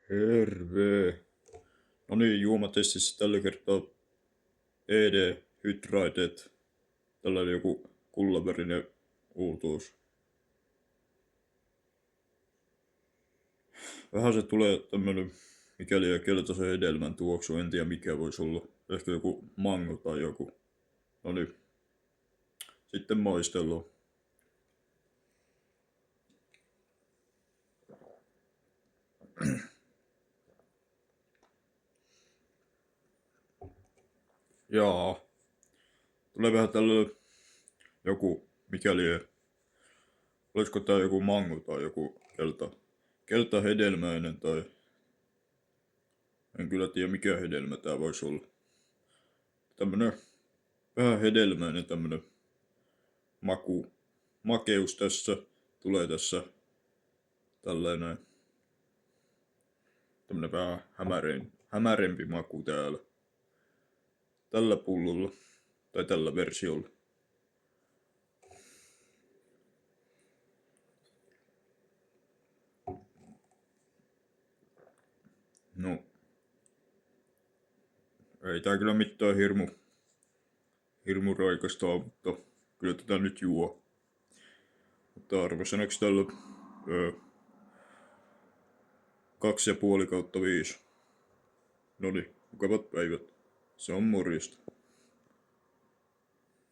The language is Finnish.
Terve. No niin, juomatestissä tällä kertaa ED Hydrated. Tällä oli joku kullavärinen uutuus. Vähän se tulee tämmönen mikäli ja keltaisen hedelmän tuoksu, en tiedä mikä voisi olla. Ehkä joku mango tai joku. No niin, sitten maistellaan. Jaa. Tulee vähän tällä joku mikäli. Olisiko tää joku mango tai joku keltahedelmäinen tai... En kyllä tiedä mikä hedelmä tää voisi olla. Tämmönen vähän hedelmäinen tämmönen makeus tässä. Tulee tässä tällainen tämmönen vähän hämärempi maku täällä. Tällä pullolla tai tällä versiolla. No. Ei tää kyllä mitään hirmu raikasta on, mutta kyllä tätä nyt juo. Mutta arvosanaks tällä 2,5/5. Noniin, mukavat päivät. Se on morjesta.